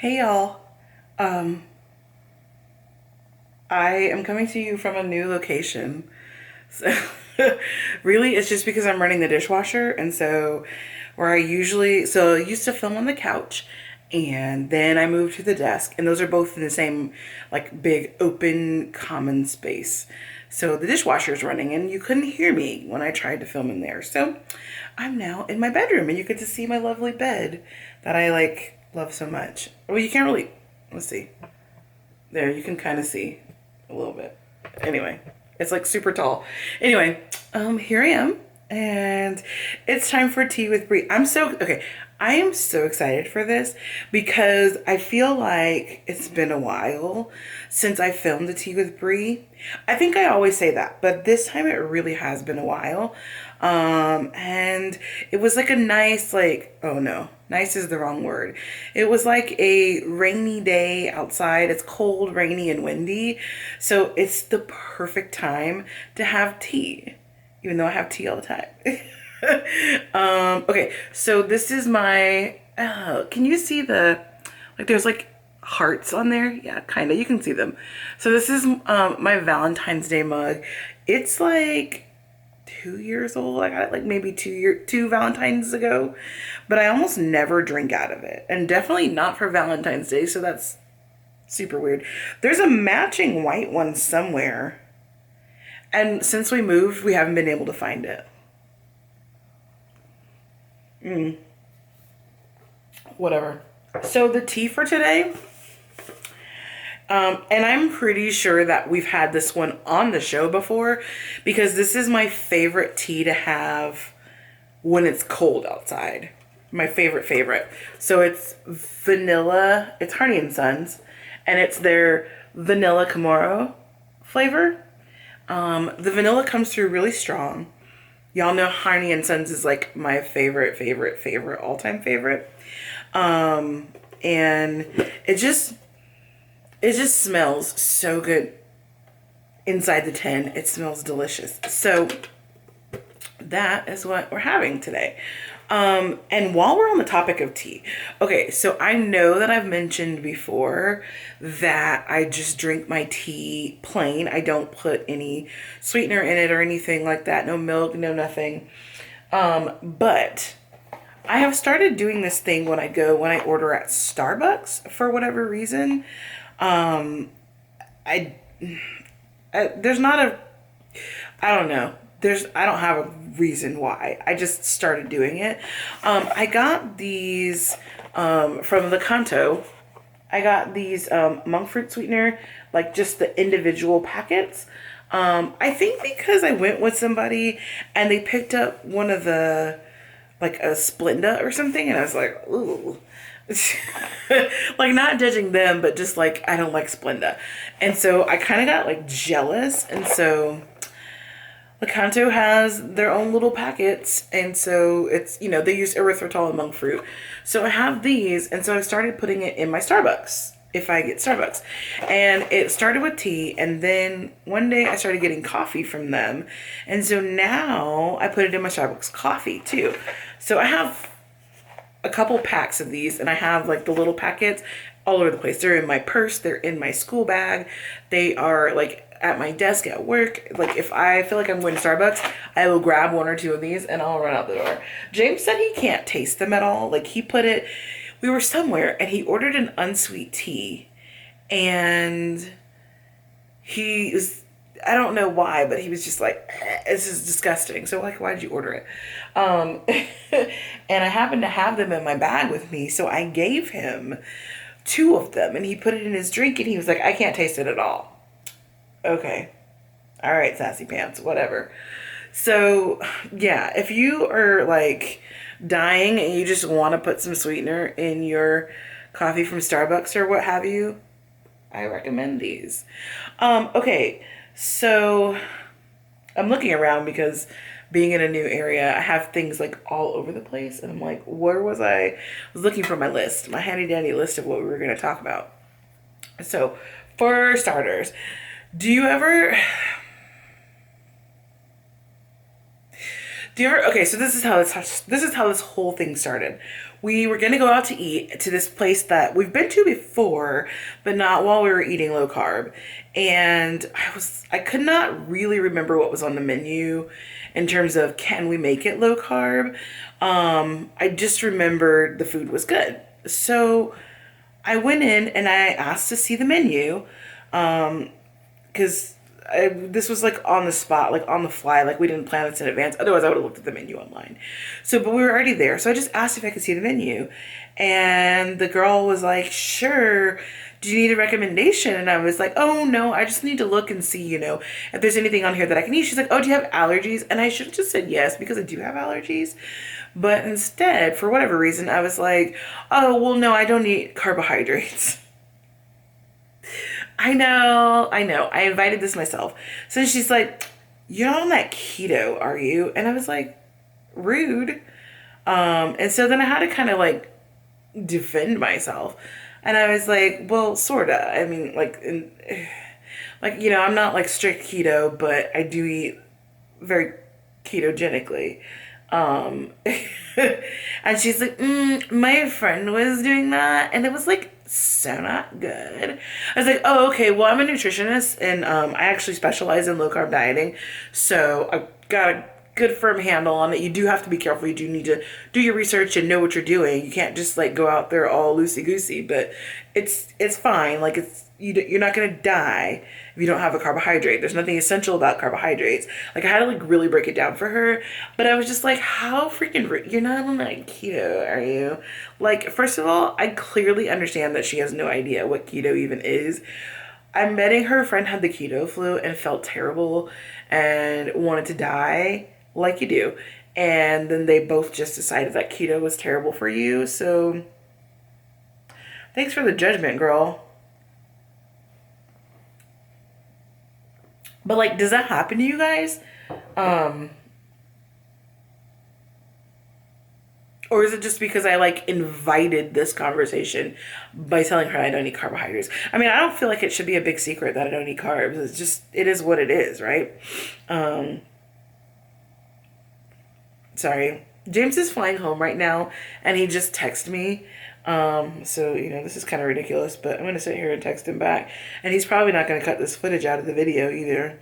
Hey y'all. Um, I am coming to you from a new location. So really it's just because I'm running the dishwasher, and so where I used to film on the couch, and then I moved to the desk, and those are both in the same like big open common space. So the dishwasher is running and you couldn't hear me when I tried to film in there. So I'm now in my bedroom and you get to see my lovely bed that I like love so much. Well, you can't really, let's see. There, you can kind of see a little bit. Anyway, it's like super tall. Anyway, here I am, and it's time for tea with Brie. Okay. I am so excited for this because I feel like it's been a while since I filmed the tea with Brie. I think I always say that, but this time it really has been a while. And it was like a nice, like, oh no, nice is the wrong word. It was like a rainy day outside. It's cold, rainy, and windy. So it's the perfect time to have tea, even though I have tea all the time. Okay, so this is my, can you see like there's like hearts on there? Yeah, kind of. You can see them. So this is my Valentine's Day mug. It's like 2 years old. I got it like maybe two Valentines ago, but I almost never drink out of it, and definitely not for Valentine's Day. So that's super weird. There's a matching white one somewhere, and since we moved, we haven't been able to find it. Whatever. So the tea for today, and I'm pretty sure that we've had this one on the show before because this is my favorite tea to have when it's cold outside. My favorite. So it's vanilla, it's Harney and Sons, and it's their vanilla Camaro flavor. The vanilla comes through really strong. Y'all know Harney and Sons is like my favorite, all-time favorite. And it just smells so good inside the tin. It smells delicious. So that is what we're having today. And while we're on the topic of tea, okay, so I know that I've mentioned before that I just drink my tea plain. I don't put any sweetener in it or anything like that. No milk, no nothing. But I have started doing this thing when I order at Starbucks for whatever reason. I, there's not a, I don't know. I don't have a reason why. I just started doing it. I got these from the Kanto. I got these monk fruit sweetener, like just the individual packets. I think because I went with somebody and they picked up one of the, like a Splenda or something, and I was like, ooh. Like, not judging them, but just like I don't like Splenda. And so I kind of got like jealous, and so Lakanto has their own little packets, and so it's, they use erythritol and monk fruit. So I have these, and so I started putting it in my Starbucks if I get Starbucks. And it started with tea, and then one day I started getting coffee from them. And so now I put it in my Starbucks coffee too. So I have a couple packs of these, and I have like the little packets all over the place. They're in my purse, they're in my school bag, they are like at my desk at work. Like, if I feel like I'm going to Starbucks, I will grab one or two of these and I'll run out the door. James said he can't taste them at all. Like, we were somewhere and he ordered an unsweet tea, and he was, I don't know why, but he was just like, this is disgusting. So, like, why did you order it? And I happened to have them in my bag with me, so I gave him two of them, and he put it in his drink, and he was like, I can't taste it at all. Okay. All right, sassy pants, whatever. So, yeah, if you are like dying and you just want to put some sweetener in your coffee from Starbucks or what have you, I recommend these. Okay, so I'm looking around because being in a new area, I have things like all over the place, and I'm like, where was I? I was looking for my list, my handy dandy list of what we were going to talk about. So, for starters, do you ever Do you ever, okay, so this is how this whole thing started. We were gonna go out to eat to this place that we've been to before, but not while we were eating low carb. And I could not really remember what was on the menu in terms of can we make it low carb. I just remembered the food was good. So I went in and I asked to see the menu, because this was like on the spot, like on the fly, like we didn't plan this in advance. Otherwise, I would have looked at the menu online. So, but we were already there. So I just asked if I could see the menu. And the girl was like, sure. Do you need a recommendation? And I was like, oh no, I just need to look and see, if there's anything on here that I can eat. She's like, oh, do you have allergies? And I should have just said yes because I do have allergies. But instead, for whatever reason, I was like, oh, well, no, I don't eat carbohydrates. I know, I know. I invited this myself. So she's like, you're not on that keto, are you? And I was like, rude. And so then I had to kind of like defend myself. And I was like, well, sorta. I mean, I'm not like strict keto, but I do eat very ketogenically. Um, and she's like, my friend was doing that, and it was like so not good. I was like, oh, okay. Well, I'm a nutritionist, and I actually specialize in low carb dieting, so I got a good firm handle on it. You do have to be careful. You do need to do your research and know what you're doing. You can't just like go out there all loosey goosey. But it's fine. Like you're not gonna die if you don't have a carbohydrate. There's nothing essential about carbohydrates. Like I had to like really break it down for her, but I was just like, how freaking you're not on like keto, are you? Like, first of all, I clearly understand that she has no idea what keto even is. I'm betting her friend had the keto flu and felt terrible and wanted to die, like you do. And then they both just decided that keto was terrible for you. So thanks for the judgment, girl. But like, does that happen to you guys? Um, or is it just because I like invited this conversation by telling her I don't eat carbohydrates? I mean, I don't feel like it should be a big secret that I don't eat carbs. It's just, it is what it is, right? Um, Sorry. James is flying home right now and he just texted me. So, this is kind of ridiculous, but I'm going to sit here and text him back. And he's probably not going to cut this footage out of the video either.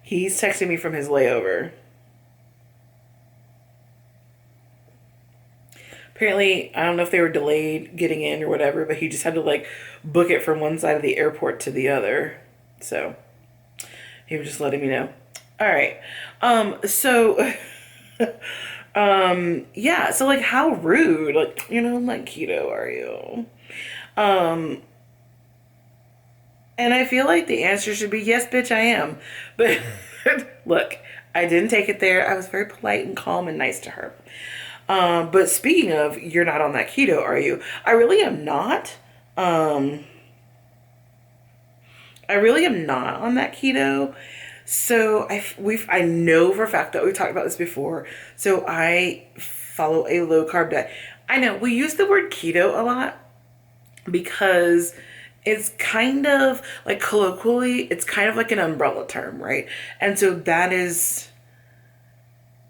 He's texting me from his layover. Apparently, I don't know if they were delayed getting in or whatever, but he just had to like book it from one side of the airport to the other. So he was just letting me know. All right. So yeah, so like how rude, like, like keto are you? Um, and I feel like the answer should be yes, bitch, I am. But look, I didn't take it there. I was very polite and calm and nice to her. But speaking of, you're not on that keto, are you? I really am not. I really am not on that keto. So I know for a fact that we've talked about this before. So I follow a low carb diet. I know we use the word keto a lot because it's kind of like colloquially, it's kind of like an umbrella term, right? And so that is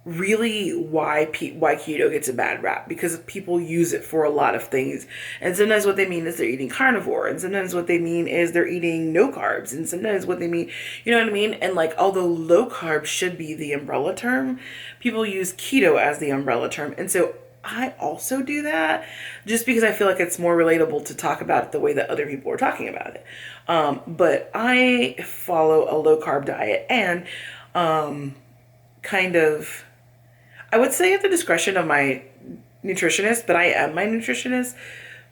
really why keto gets a bad rap, because people use it for a lot of things, and sometimes what they mean is they're eating carnivore, and sometimes what they mean is they're eating no carbs, and sometimes what they mean, you know what I mean? And like, although low carb should be the umbrella term, people use keto as the umbrella term. And so I also do that just because I feel like it's more relatable to talk about it the way that other people are talking about it. But I follow a low carb diet, and kind of, I would say at the discretion of my nutritionist, but I am my nutritionist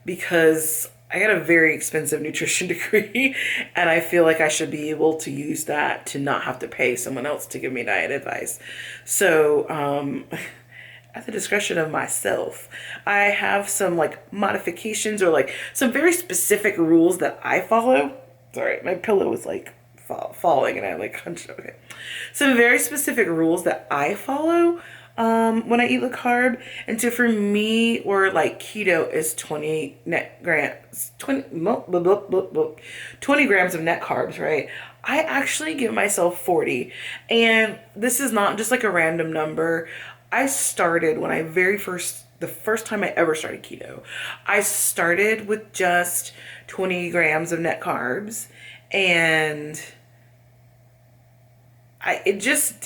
because I got a very expensive nutrition degree, and I feel like I should be able to use that to not have to pay someone else to give me diet advice. So, at the discretion of myself, I have some like modifications or like some very specific rules that I follow. Sorry, my pillow was like falling and I like hunched. Okay. Some very specific rules that I follow when I eat low carb. And so for me, or like keto is 20 net grams, 20 grams of net carbs, right? I actually give myself 40. And this is not just like a random number. I started when I the first time I ever started keto, I started with just 20 grams of net carbs. And it just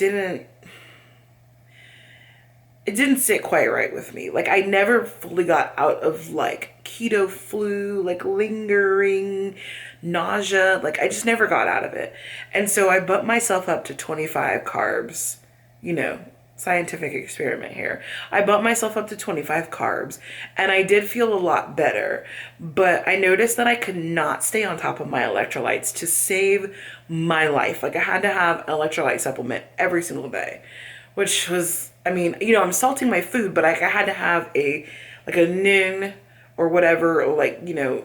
it didn't sit quite right with me. Like I never fully got out of like keto flu, like lingering nausea. Like I just never got out of it. And so I bumped myself up to 25 carbs, you know, scientific experiment here. I bumped myself up to 25 carbs and I did feel a lot better, but I noticed that I could not stay on top of my electrolytes to save my life. Like I had to have an electrolyte supplement every single day, which was, I mean, you know, I'm salting my food, but like I had to have like a nin or whatever, or like, you know,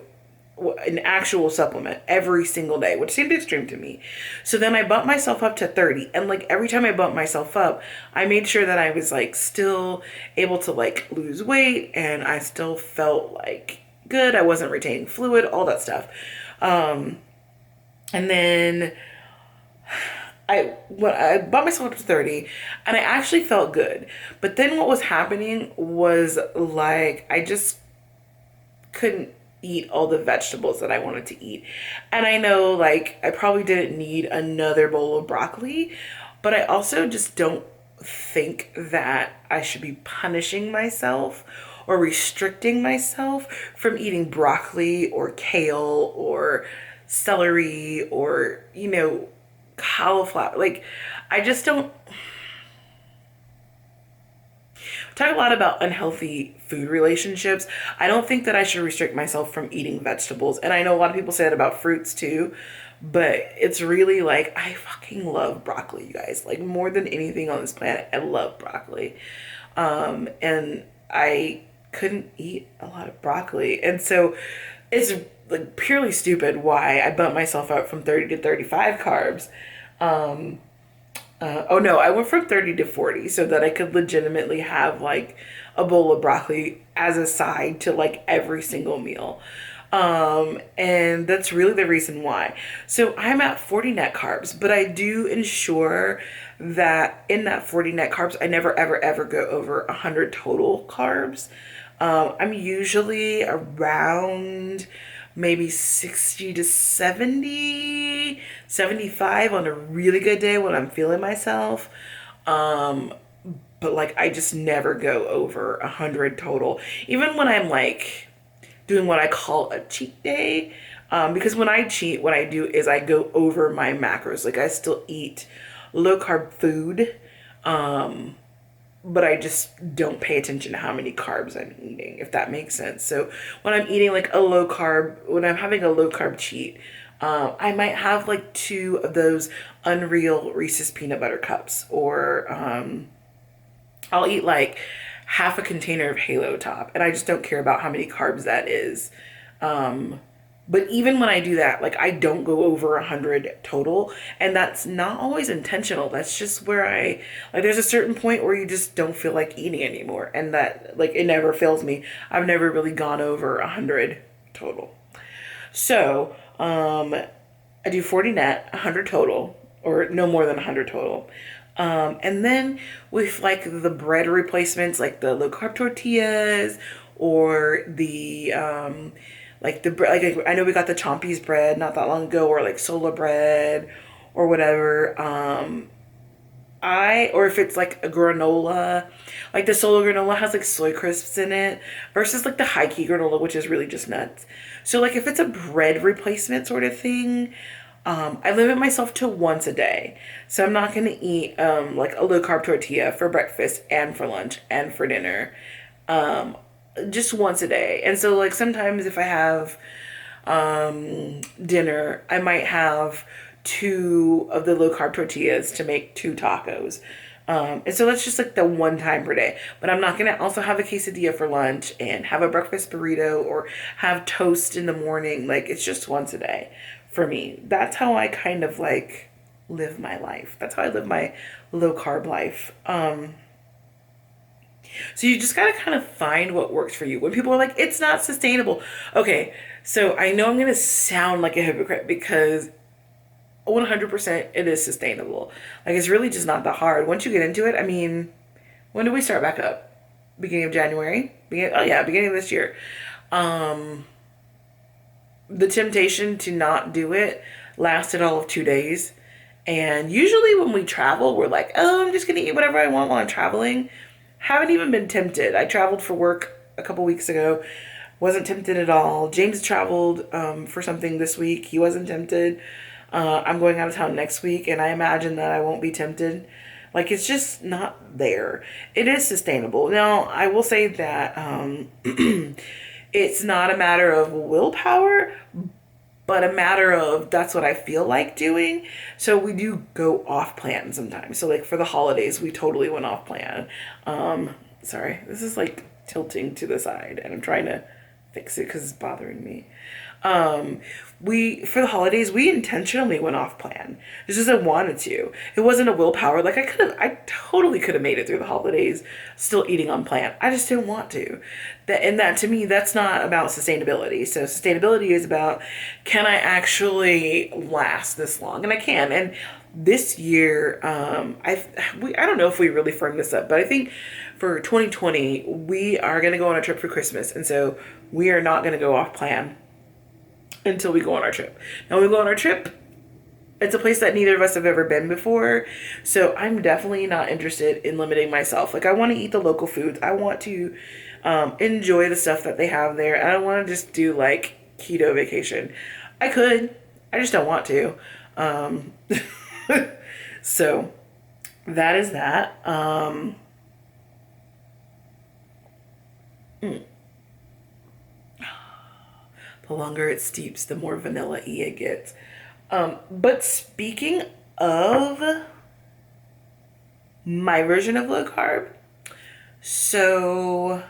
an actual supplement every single day, which seemed extreme to me. So then I bumped myself up to 30. And like every time I bumped myself up, I made sure that I was like still able to like lose weight and I still felt like good. I wasn't retaining fluid, all that stuff. And then I bought myself up to 30 and I actually felt good. But then what was happening was like I just couldn't eat all the vegetables that I wanted to eat. And I know like I probably didn't need another bowl of broccoli, but I also just don't think that I should be punishing myself or restricting myself from eating broccoli or kale or celery or, you know, cauliflower. Like, I just don't talk a lot about unhealthy food relationships. I don't think that I should restrict myself from eating vegetables. And I know a lot of people say that about fruits too, but it's really like, I fucking love broccoli, you guys. Like, more than anything on this planet, I love broccoli. And I couldn't eat a lot of broccoli. And so it's like purely stupid why I bumped myself up from 30 to 35 carbs. Oh no, I went from 30 to 40 so that I could legitimately have like a bowl of broccoli as a side to like every single meal. And that's really the reason why. So I'm at 40 net carbs, but I do ensure that in that 40 net carbs, I never, ever, ever go over 100 total carbs. I'm usually around maybe 60 to 70, 75 on a really good day when I'm feeling myself. But like I just never go over 100 total. Even when I'm like doing what I call a cheat day. Because when I cheat, what I do is I go over my macros. Like I still eat low carb food. But I just don't pay attention to how many carbs I'm eating, if that makes sense. So when I'm eating like when I'm having a low carb cheat, I might have like 2 of those Unreal Reese's peanut butter cups, or I'll eat like half a container of Halo Top, and I just don't care about how many carbs that is. But even when I do that, like I don't go over 100 total, and that's not always intentional. That's just where there's a certain point where you just don't feel like eating anymore, and that like it never fails me. I've never really gone over 100 total. So, I do 40 net, 100 total, or no more than 100 total. And then with like the bread replacements, like the low carb tortillas or the, like the bread, like I know we got the Chompy's bread not that long ago, or like Sola bread or whatever. Or if it's like a granola, like the Solo granola has like soy crisps in it versus like the high key granola, which is really just nuts. So like if it's a bread replacement sort of thing, I limit myself to once a day. So I'm not going to eat like a low carb tortilla for breakfast and for lunch and for dinner. Just once a day. And so like sometimes if I have dinner, I might have 2 of the low carb tortillas to make 2 tacos. And so that's just like the one time per day. But I'm not going to also have a quesadilla for lunch and have a breakfast burrito or have toast in the morning. Like it's just once a day for me. That's how I kind of like live my life. That's how I live my low carb life. So you just gotta kind of find what works for you. When people are like, it's not sustainable. Okay, so I know I'm gonna sound like a hypocrite because 100% it is sustainable. Like, it's really just not that hard. Once you get into it, I mean, when do we start back up? Beginning of January? Oh yeah, beginning of this year. Um, the temptation to not do it lasted all of 2 days. And usually when we travel, we're like, oh, I'm just going to eat whatever I want while I'm traveling. Haven't even been tempted. I traveled for work a couple weeks ago. Wasn't tempted at all. James traveled for something this week. He wasn't tempted. I'm going out of town next week, and I imagine that I won't be tempted. Like, it's just not there. It is sustainable. Now, I will say that it's not a matter of willpower, but a matter of that's what I feel like doing. So we do go off plan sometimes. So, like, for the holidays, we totally went off plan. Sorry, this is like tilting to the side, and I'm trying to fix it because it's bothering me. We for the holidays we intentionally went off plan. It's just I wanted to. It wasn't a willpower. Like, I totally could have made it through the holidays still eating on plan. I just didn't want to. That to me, that's not about sustainability. So sustainability is about, can I actually last this long? And I can. And this year, I don't know if we really firmed this up, but I think for 2020 we are going to go on a trip for Christmas, and so we are not going to go off plan until we go on our trip. Now, when we go on our trip, it's a place that neither of us have ever been before. So I'm definitely not interested in limiting myself. Like, I want to eat the local foods. I want to enjoy the stuff that they have there. I don't want to just do like keto vacation. I could. I just don't want to. So that is that. The longer it steeps, the more vanilla-y it gets. But speaking of my version of low carb, so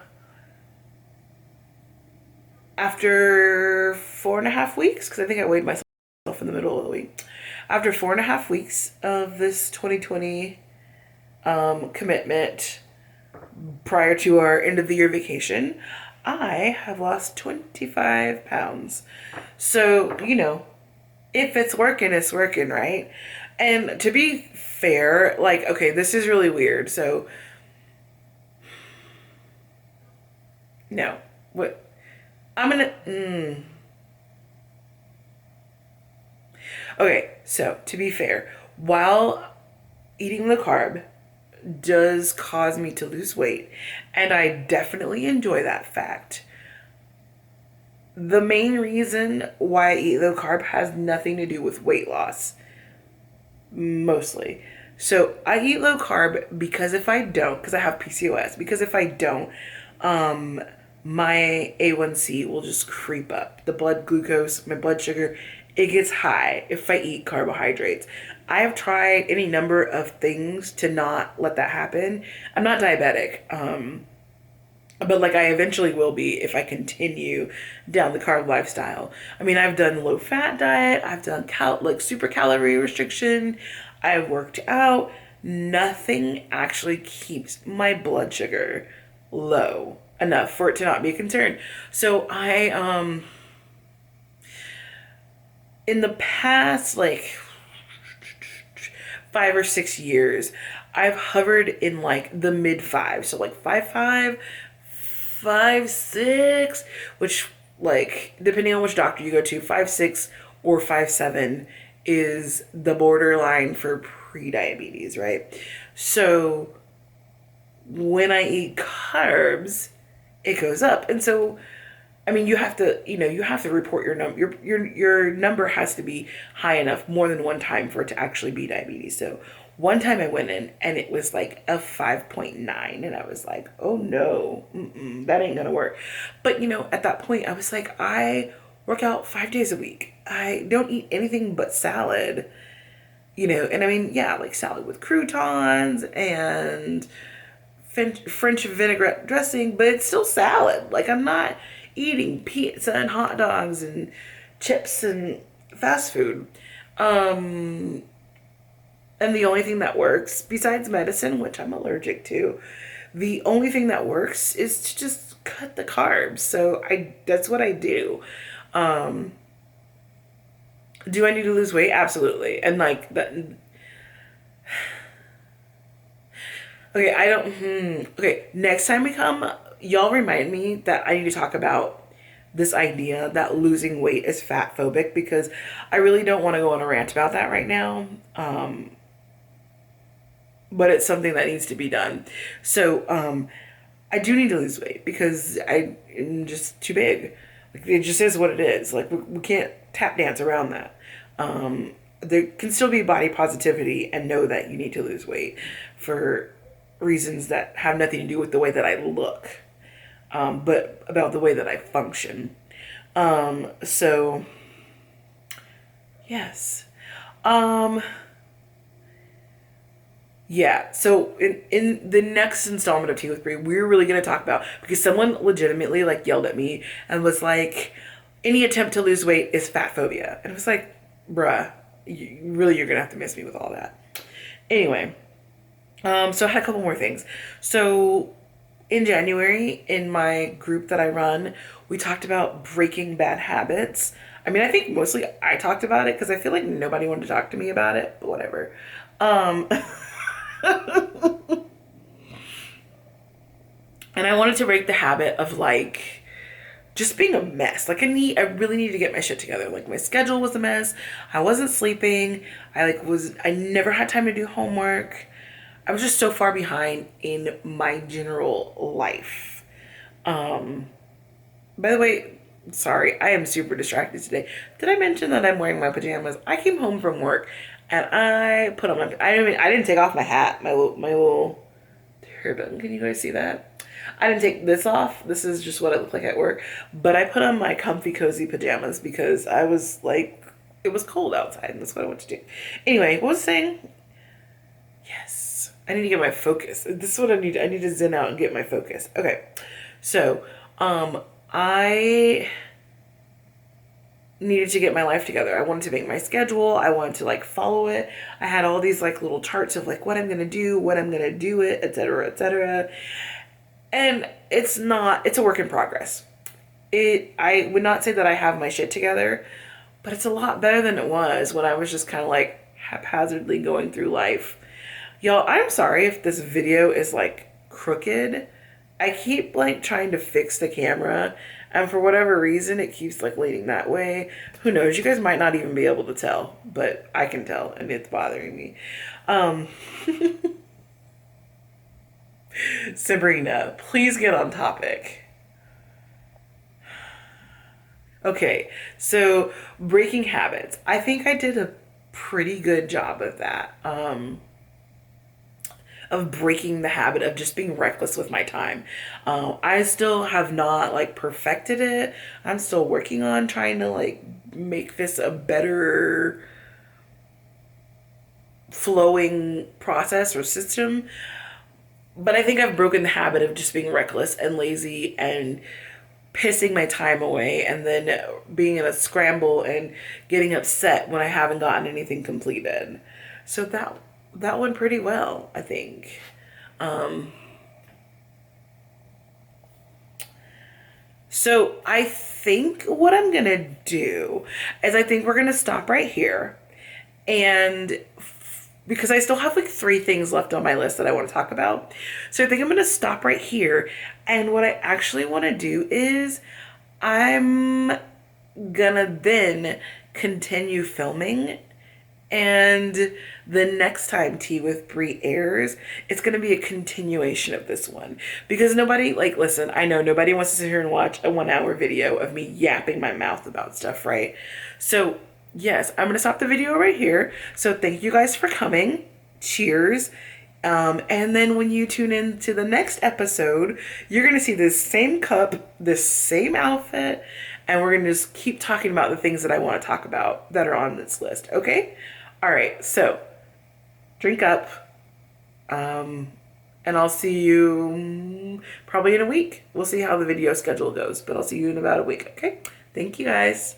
after 4.5 weeks, because I think I weighed myself in the middle of the week, after 4.5 weeks of this 2020 commitment prior to our end of the year vacation, I have lost 25 pounds. So, if it's working, it's working, right? And to be fair, like, okay, this is really weird. So, no. What? I'm gonna. Okay, so to be fair, while eating the carb does cause me to lose weight, and I definitely enjoy that fact, the main reason why I eat low carb has nothing to do with weight loss, mostly. So I eat low carb because if I don't, because I have PCOS, because if I don't, my A1C will just creep up. The blood glucose, my blood sugar, it gets high if I eat carbohydrates. I have tried any number of things to not let that happen. I'm not diabetic, but like, I eventually will be if I continue down the carb lifestyle. I mean, I've done low fat diet, I've done super calorie restriction, I've worked out. Nothing actually keeps my blood sugar low enough for it to not be a concern. So in the past, like 5 or 6 years, I've hovered in like the mid five. So like 5'5", 5'6", which, like, depending on which doctor you go to, 5'6" or 5'7" is the borderline for pre-diabetes, right? So when I eat carbs, it goes up. And so, I mean, you have to report your number. Your number has to be high enough more than one time for it to actually be diabetes. So one time I went in and it was like a 5.9, and I was like, oh no, that ain't gonna work. But at that point I was like, I work out 5 days a week. I don't eat anything but salad, and I mean, yeah, like salad with croutons and French vinaigrette dressing, but it's still salad. Like, I'm not eating pizza and hot dogs and chips and fast food. And the only thing that works, besides medicine, which I'm allergic to, the only thing that works is to just cut the carbs. So that's what I do. Do I need to lose weight? Absolutely. And like that. Okay, I don't. Okay, next time we come, y'all remind me that I need to talk about this idea that losing weight is fat phobic, because I really don't want to go on a rant about that right now. But it's something that needs to be done. So I do need to lose weight because I'm just too big. Like, it just is what it is. Like, we can't tap dance around that. There can still be body positivity and know that you need to lose weight for reasons that have nothing to do with the way that I look, but about the way that I function. So, yes. Um, Yeah, so in the next installment of Tea with Brie, we're really going to talk about, because someone legitimately like yelled at me and was like, any attempt to lose weight is fat phobia. And I was like, bruh, you're going to have to miss me with all that. Anyway, so I had a couple more things. So in January, in my group that I run, we talked about breaking bad habits. I mean, I think mostly I talked about it because I feel like nobody wanted to talk to me about it, but whatever. Um, and I wanted to break the habit of like just being a mess. Like, I really need to get my shit together. Like, my schedule was a mess. I wasn't sleeping. I never had time to do homework. I was just so far behind in my general life. By the way, sorry, I am super distracted today. Did I mention that I'm wearing my pajamas? I came home from work and I put on my, I didn't take off my hat, my little turban. Can you guys see that? I didn't take this off. This is just what it looked like at work. But I put on my comfy, cozy pajamas because I was like, it was cold outside and that's what I wanted to do. Anyway, what was I saying? Yes. I need to get my focus. This is what I need. I need to zen out and get my focus. Okay. So, I needed to get my life together. I wanted to make my schedule. I wanted to like follow it. I had all these like little charts of like what I'm going to do, what I'm going to do it, etc., etc. And it's a work in progress. I would not say that I have my shit together, but it's a lot better than it was when I was just kind of like haphazardly going through life. Y'all, I'm sorry if this video is like crooked. I keep like trying to fix the camera, and for whatever reason it keeps like leaning that way. Who knows? You guys might not even be able to tell, but I can tell and it's bothering me. Um Sabrina, please get on topic. Okay, so breaking habits. I think I did a pretty good job of that. Of breaking the habit of just being reckless with my time. I still have not like perfected it. I'm still working on trying to like make this a better flowing process or system. But I think I've broken the habit of just being reckless and lazy and pissing my time away and then being in a scramble and getting upset when I haven't gotten anything completed. So that went pretty well, I think. So I think what I'm gonna do is I think we're gonna stop right here, and because I still have like three things left on my list that I want to talk about. So I think I'm gonna stop right here. And what I actually want to do is I'm gonna then continue filming, and the next time Tea with Brie airs, it's going to be a continuation of this one. Because nobody, like, listen, I know nobody wants to sit here and watch a 1 hour video of me yapping my mouth about stuff, right? So, yes, I'm going to stop the video right here. So, thank you guys for coming. Cheers. And then when you tune in to the next episode, you're going to see this same cup, this same outfit, and we're going to just keep talking about the things that I want to talk about that are on this list, okay? All right, so drink up, and I'll see you probably in a week. We'll see how the video schedule goes, but I'll see you in about a week, okay? Thank you guys.